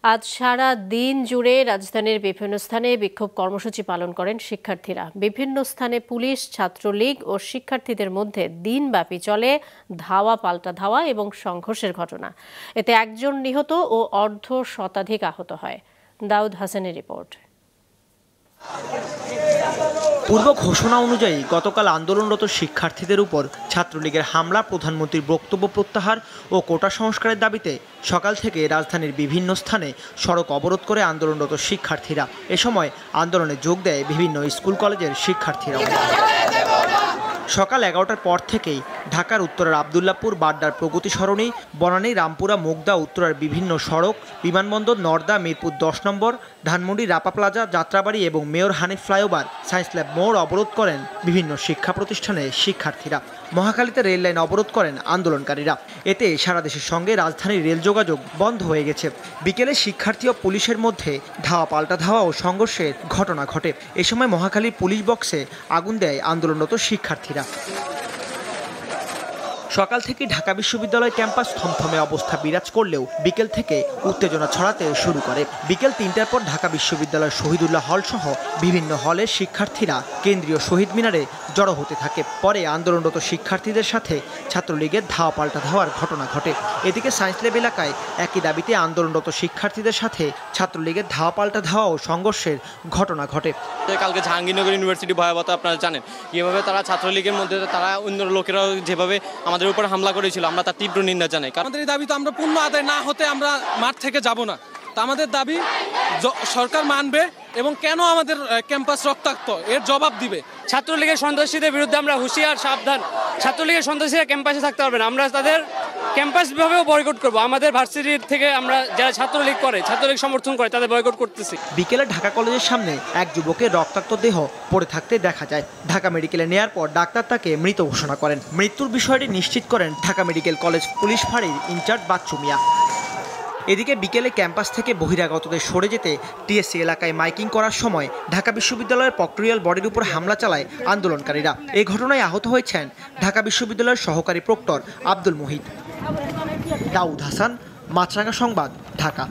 আজ সারা দিন জুড়ে রাজধানীর বিভিন্ন স্থানে বিক্ষোভ কর্মসূচি পালন করেন শিক্ষার্থীরা। বিভিন্ন স্থানে পুলিশ, ছাত্রলীগ ও শিক্ষার্থীদের মধ্যে দিনব্যাপী চলে ধাওয়া পাল্টা ধাওয়া এবং সংঘর্ষের ঘটনা। এতে একজন নিহত ও অর্ধ শতাধিক আহত হয়। দাউদ হাসানের রিপোর্ট। পূর্ব ঘোষণা অনুযায়ী গতকাল আন্দোলনরত শিক্ষার্থীদের উপর ছাত্রলীগের হামলা, প্রধানমন্ত্রীর বক্তব্য প্রত্যাহার ও কোটা সংস্কারের দাবিতে সকাল থেকে রাজধানীর বিভিন্ন স্থানে সড়ক অবরোধ করে আন্দোলনরত শিক্ষার্থীরা। এ সময় আন্দোলনে যোগ দেয় বিভিন্ন স্কুল কলেজের শিক্ষার্থীরাও। সকাল 11টার পর থেকেই ঢাকার উত্তরের আবদুল্লাপুর, বাড্ডার প্রগতি সরণি, বনানী, রামপুরা, মুগদা, উত্তরার বিভিন্ন সড়ক, বিমানবন্দর, নর্দা, মিরপুর 10 নম্বর, ধানমন্ডি, রাপা প্লাজা, যাত্রাবাড়ি এবং mayor Hanif flyover, science lab মোড় অবরোধ করেন বিভিন্ন শিক্ষা প্রতিষ্ঠানের শিক্ষার্থীরা। মহাখালীতে রেল লাইন অবরোধ করেন আন্দোলনকারীরা। এতে সারা দেশের সঙ্গে রাজধানীর রেল যোগাযোগ বন্ধ হয়ে গেছে। বিকেলে শিক্ষার্থী ও পুলিশের মধ্যে ধাওয়া পাল্টা ধাওয়া ও সংঘর্ষের ঘটনা ঘটে। এ সময় মহাখালীর পুলিশ বক্সে আগুন দেয় আন্দোলনরত শিক্ষার্থীরা। সকাল থেকে ঢাকা বিশ্ববিদ্যালয় ক্যাম্পাস থমথমে অবস্থা বিরাজ করলেও বিকেল থেকে উত্তেজনা ছড়াতে শুরু করে। বিকেল 3টার পর ঢাকা বিশ্ববিদ্যালয় শহীদুল্লাহ হল সহ বিভিন্ন হলের শিক্ষার্থীরা কেন্দ্রীয় শহীদ মিনারে জড়ো হতে থাকে। পরে আন্দোলনরত শিক্ষার্থীদের সাথে ছাত্রলীগের ধাওয়া পাল্টা ধাওয়ার ঘটনা ঘটে। এদিকে সায়েন্স ল্যাব এলাকায় একই দাবিতে আন্দোলনরত শিক্ষার্থীদের সাথে ছাত্রলীগের ধাওয়া পাল্টা ধাওয়া ও সংঘর্ষের ঘটনা ঘটে। কালকে জাহাঙ্গীরনগর ইউনিভার্সিটি ভয়াবহতা আপনারা জানেন, কীভাবে তারা ছাত্রলীগের মধ্যে তারা অন্য লোকেরা যেভাবে আমাদের উপর হামলা করেছিল, আমরা তার তীব্র নিন্দা জানাই। আমাদের এই দাবি তো আমরা পূর্ণ আদায় না হতে আমরা মাঠ থেকে যাব না। তা আমাদের দাবি সরকার মানবে এবং কেন আমাদের ক্যাম্পাস রক্তাক্ত এর জবাব দিবে। ছাত্রলীগের সন্ত্রাসীদের বিরুদ্ধে আমরা হুঁশিয়ার, সাবধান। ছাত্রলীগের সন্ত্রাসীরা ক্যাম্পাসে থাকতে পারবে না। আমরা তাদের ক্যাম্পাস বিভাগেও বয়কট করব। আমাদের ভার্সিটির থেকে আমরা যারা ছাত্রলীগ করে, ছাত্রলীগ সমর্থন করে, তাদের বয়কট করতেছি। বিকেলে ঢাকা কলেজের সামনে এক যুবকের রক্তাক্ত দেহ পড়ে থাকতে দেখা যায়। ঢাকা মেডিকেলে নেয়ার পর ডাক্তার তাকে মৃত ঘোষণা করেন। মৃত্যুর বিষয়টি নিশ্চিত করেন ঢাকা মেডিকেল কলেজ পুলিশ ফাঁড়ির ইনচার্জ বাচ্চু মিয়া। এদিকে বিকেলে ক্যাম্পাস থেকে বহিরাগতদের সরে যেতে টিএসসি এলাকায় মাইকিং করার সময় ঢাকা বিশ্ববিদ্যালয়ের প্রক্টোরিয়াল বডির উপর হামলা চালায় আন্দোলনকারীরা। এই ঘটনায় আহত হয়েছেন ঢাকা বিশ্ববিদ্যালয়ের সহকারী প্রক্টর আব্দুল মুহিত। দাউদ হাসান, মাছরাঙা সংবাদ, ঢাকা।